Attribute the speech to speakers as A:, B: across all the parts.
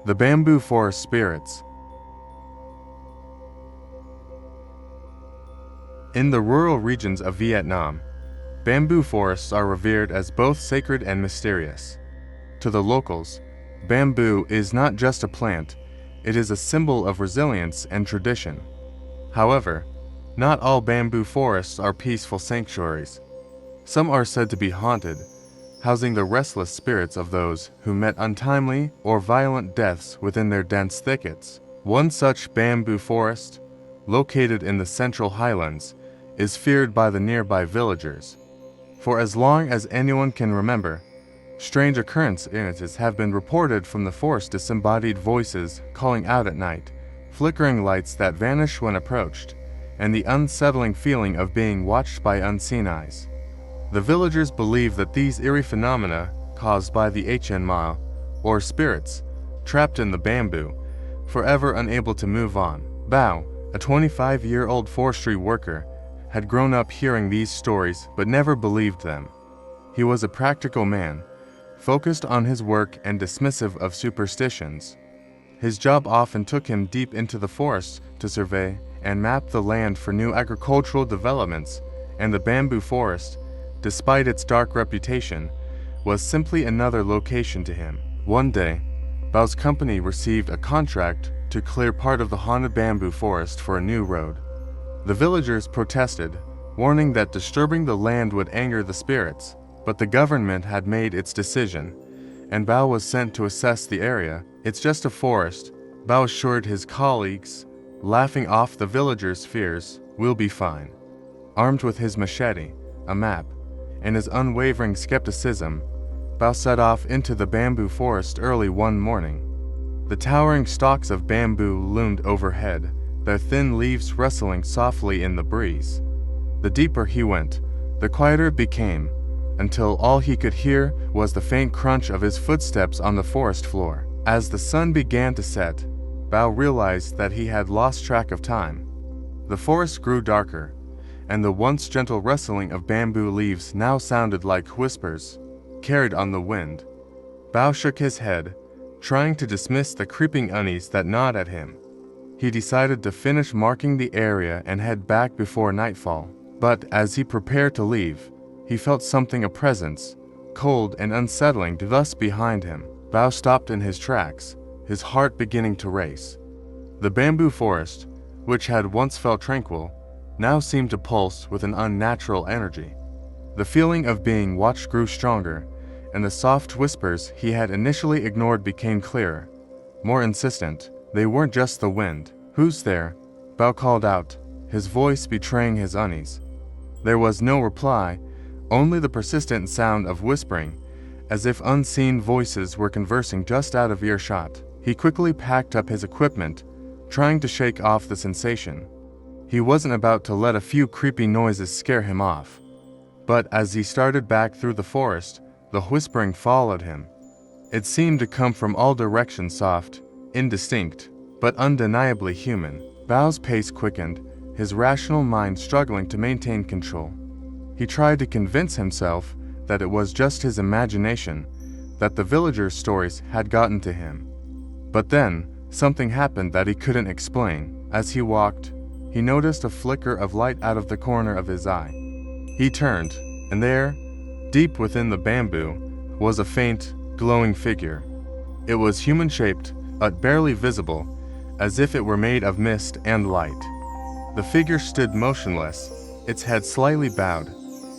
A: The bamboo forest spirits. In the rural regions of Vietnam, bamboo forests are revered as both sacred and mysterious. To the locals, bamboo is not just a plant, it is a symbol of resilience and tradition. However, not all bamboo forests are peaceful sanctuaries. Some are said to be haunted, housing the restless spirits of those who met untimely or violent deaths within their dense thickets. One such bamboo forest, located in the Central Highlands, is feared by the nearby villagers. For as long as anyone can remember, strange occurrences have been reported from the forest: disembodied voices calling out at night, flickering lights that vanish when approached, and the unsettling feeling of being watched by unseen eyes. The villagers believe that these eerie phenomena, caused by the HN or spirits, trapped in the bamboo, forever unable to move on. Bao, a 25-year-old forestry worker, had grown up hearing these stories but never believed them. He was a practical man, focused on his work and dismissive of superstitions. His job often took him deep into the forest to survey and map the land for new agricultural developments, and the bamboo forest, despite its dark reputation, was simply another location to him. One day, Bao's company received a contract to clear part of the haunted bamboo forest for a new road. The villagers protested, warning that disturbing the land would anger the spirits, but the government had made its decision, and Bao was sent to assess the area. "It's just a forest," Bao assured his colleagues, laughing off the villagers' fears. "We'll be fine." Armed with his machete, a map, and his unwavering skepticism, Bao set off into the bamboo forest early one morning. The towering stalks of bamboo loomed overhead, their thin leaves rustling softly in the breeze. The deeper he went, the quieter it became, until all he could hear was the faint crunch of his footsteps on the forest floor. As the sun began to set, Bao realized that he had lost track of time. The forest grew darker, and the once gentle rustling of bamboo leaves now sounded like whispers, carried on the wind. Bao shook his head, trying to dismiss the creeping unease that gnawed at him. He decided to finish marking the area and head back before nightfall. But as he prepared to leave, he felt something, a presence, cold and unsettling, thus behind him. Bao stopped in his tracks, his heart beginning to race. The bamboo forest, which had once felt tranquil, now seemed to pulse with an unnatural energy. The feeling of being watched grew stronger, and the soft whispers he had initially ignored became clearer, more insistent. They weren't just the wind. "Who's there?" Bao called out, his voice betraying his unease. There was no reply, only the persistent sound of whispering, as if unseen voices were conversing just out of earshot. He quickly packed up his equipment, trying to shake off the sensation. He wasn't about to let a few creepy noises scare him off. But as he started back through the forest, the whispering followed him. It seemed to come from all directions, soft, indistinct, but undeniably human. Bao's pace quickened, his rational mind struggling to maintain control. He tried to convince himself that it was just his imagination, that the villagers' stories had gotten to him. But then, something happened that he couldn't explain. As he walked, he noticed a flicker of light out of the corner of his eye. He turned, and there, deep within the bamboo, was a faint, glowing figure. It was human-shaped, but barely visible, as if it were made of mist and light. The figure stood motionless, its head slightly bowed,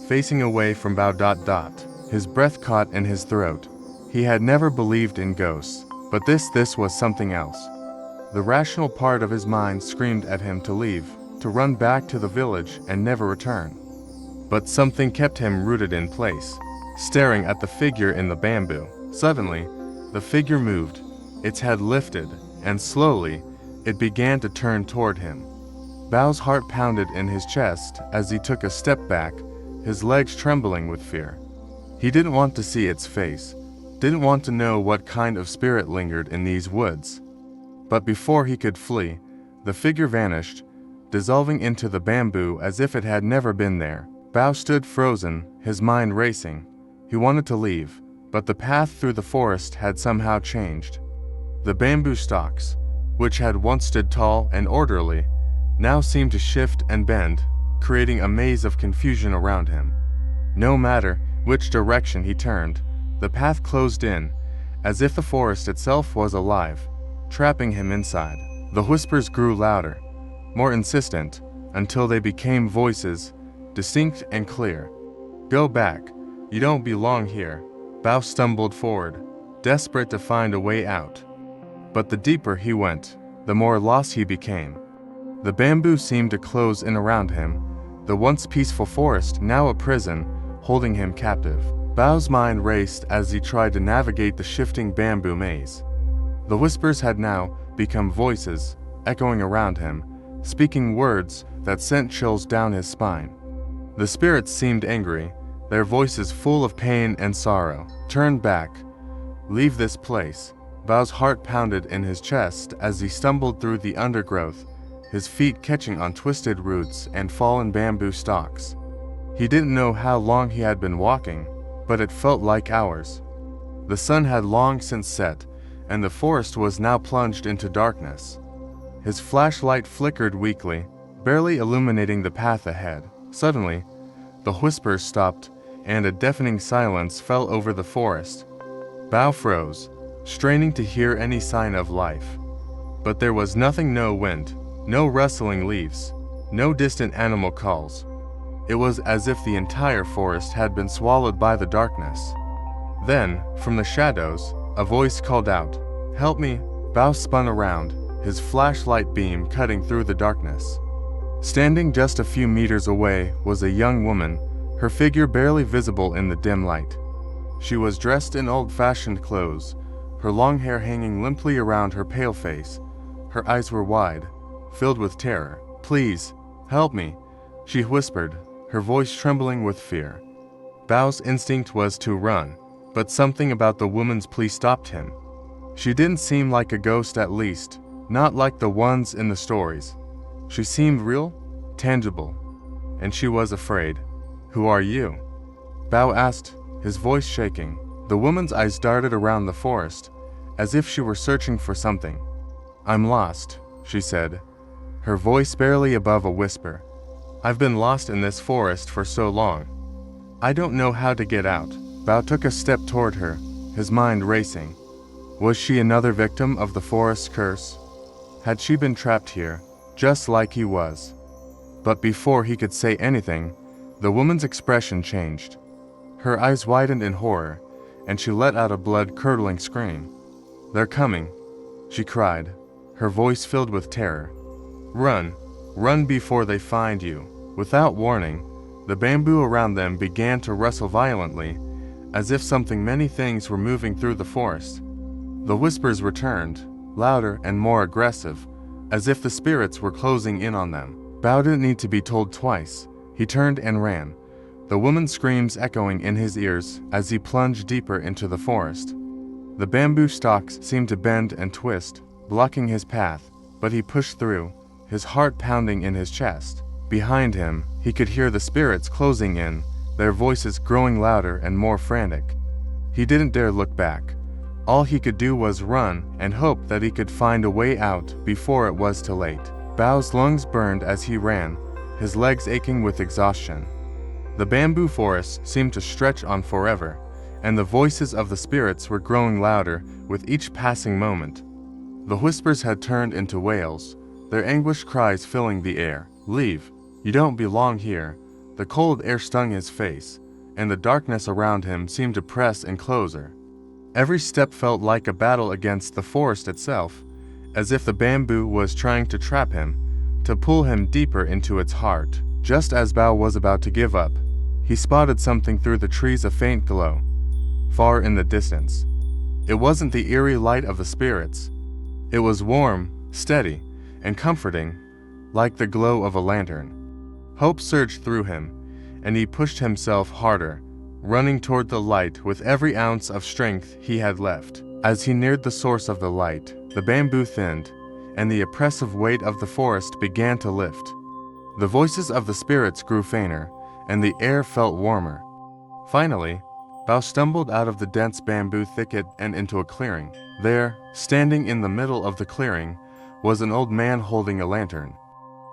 A: facing away from Bao. His breath caught in his throat. He had never believed in ghosts, but this was something else. The rational part of his mind screamed at him to leave, to run back to the village and never return. But something kept him rooted in place, staring at the figure in the bamboo. Suddenly, the figure moved, its head lifted, and slowly, it began to turn toward him. Bao's heart pounded in his chest as he took a step back, his legs trembling with fear. He didn't want to see its face, didn't want to know what kind of spirit lingered in these woods. But before he could flee, the figure vanished, dissolving into the bamboo as if it had never been there. Bao stood frozen, his mind racing. He wanted to leave, but the path through the forest had somehow changed. The bamboo stalks, which had once stood tall and orderly, now seemed to shift and bend, creating a maze of confusion around him. No matter which direction he turned, the path closed in, as if the forest itself was alive, trapping him inside. The whispers grew louder, more insistent, until they became voices, distinct and clear. "Go back. You don't belong here." Bao stumbled forward, desperate to find a way out. But the deeper he went, the more lost he became. The bamboo seemed to close in around him, the once peaceful forest now a prison, holding him captive. Bao's mind raced as he tried to navigate the shifting bamboo maze. The whispers had now become voices, echoing around him, speaking words that sent chills down his spine. The spirits seemed angry, their voices full of pain and sorrow. "Turn back. Leave this place." Bao's heart pounded in his chest as he stumbled through the undergrowth, his feet catching on twisted roots and fallen bamboo stalks. He didn't know how long he had been walking, but it felt like hours. The sun had long since set, and the forest was now plunged into darkness. His flashlight flickered weakly, barely illuminating the path ahead. Suddenly, the whispers stopped, and a deafening silence fell over the forest. Bao froze, straining to hear any sign of life. But there was nothing, no wind, no rustling leaves, no distant animal calls. It was as if the entire forest had been swallowed by the darkness. Then, from the shadows, a voice called out, "Help me!" Bao spun around, his flashlight beam cutting through the darkness. Standing just a few meters away was a young woman, her figure barely visible in the dim light. She was dressed in old-fashioned clothes, her long hair hanging limply around her pale face. Her eyes were wide, filled with terror. "Please, help me," she whispered, her voice trembling with fear. Bao's instinct was to run, but something about the woman's plea stopped him. She didn't seem like a ghost, at least, not like the ones in the stories. She seemed real, tangible, and she was afraid. "Who are you?" Bao asked, his voice shaking. The woman's eyes darted around the forest, as if she were searching for something. "I'm lost," she said, her voice barely above a whisper. "I've been lost in this forest for so long. I don't know how to get out." Bao took a step toward her, his mind racing. Was she another victim of the forest's curse? Had she been trapped here, just like he was? But before he could say anything, the woman's expression changed. Her eyes widened in horror, and she let out a blood-curdling scream. "They're coming," she cried, her voice filled with terror. "Run, run before they find you." Without warning, the bamboo around them began to rustle violently, as if something many things were moving through the forest. The whispers returned, louder and more aggressive, as if the spirits were closing in on them. Bao didn't need to be told twice. He turned and ran, the woman's screams echoing in his ears as he plunged deeper into the forest. The bamboo stalks seemed to bend and twist, blocking his path, but he pushed through, his heart pounding in his chest. Behind him, he could hear the spirits closing in, their voices growing louder and more frantic. He didn't dare look back. All he could do was run and hope that he could find a way out before it was too late. Bao's lungs burned as he ran, his legs aching with exhaustion. The bamboo forest seemed to stretch on forever, and the voices of the spirits were growing louder with each passing moment. The whispers had turned into wails, their anguished cries filling the air. "Leave. You don't belong here." The cold air stung his face, and the darkness around him seemed to press in closer. Every step felt like a battle against the forest itself, as if the bamboo was trying to trap him, to pull him deeper into its heart. Just as Bao was about to give up, he spotted something through the trees, a faint glow, far in the distance. It wasn't the eerie light of the spirits. It was warm, steady, and comforting, like the glow of a lantern. Hope surged through him, and he pushed himself harder, running toward the light with every ounce of strength he had left. As he neared the source of the light, the bamboo thinned, and the oppressive weight of the forest began to lift. The voices of the spirits grew fainter, and the air felt warmer. Finally, Bao stumbled out of the dense bamboo thicket and into a clearing. There, standing in the middle of the clearing, was an old man holding a lantern.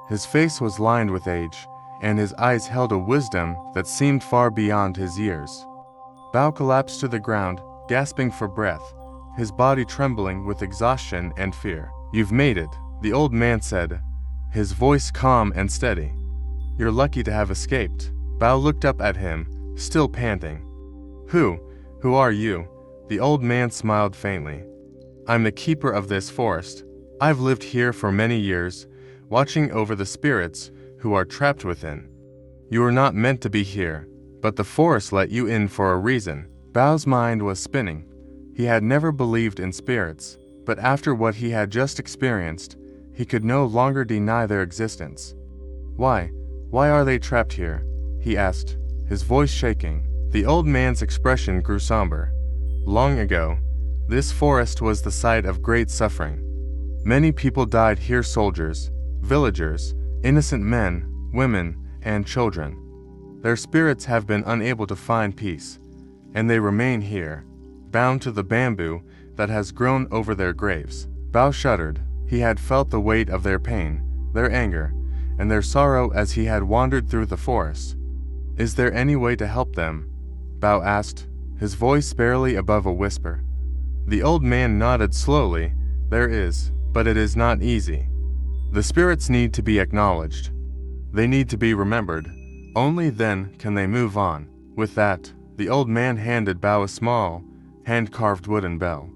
A: His face was lined with age, and his eyes held a wisdom that seemed far beyond his years. Bao collapsed to the ground, gasping for breath, his body trembling with exhaustion and fear. "You've made it," the old man said, his voice calm and steady. "You're lucky to have escaped." Bao looked up at him, still panting. Who are you?" The old man smiled faintly. "I'm the keeper of this forest. I've lived here for many years, watching over the spirits who are trapped within. You were not meant to be here, but the forest let you in for a reason." Bao's mind was spinning. He had never believed in spirits, but after what he had just experienced, he could no longer deny their existence. Why are they trapped here?" he asked, his voice shaking. The old man's expression grew somber. "Long ago, this forest was the site of great suffering. Many people died here, soldiers, villagers, innocent men, women, and children. Their spirits have been unable to find peace, and they remain here, bound to the bamboo that has grown over their graves." Bao shuddered. He had felt the weight of their pain, their anger, and their sorrow as he had wandered through the forest. "Is there any way to help them?" Bao asked, his voice barely above a whisper. The old man nodded slowly. "There is, but it is not easy. The spirits need to be acknowledged. They need to be remembered. Only then can they move on." With that, the old man handed Bao a small, hand-carved wooden bell.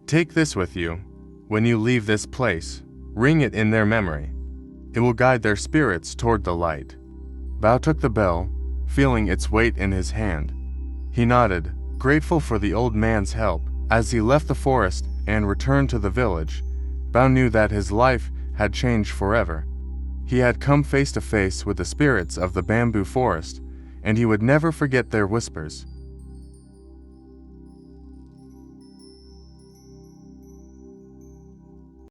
A: "Take this with you. When you leave this place, ring it in their memory. It will guide their spirits toward the light." Bao took the bell, feeling its weight in his hand. He nodded, grateful for the old man's help. As he left the forest and returned to the village, Bao knew that his life had changed forever. He had come face to face with the spirits of the bamboo forest, and he would never forget their whispers,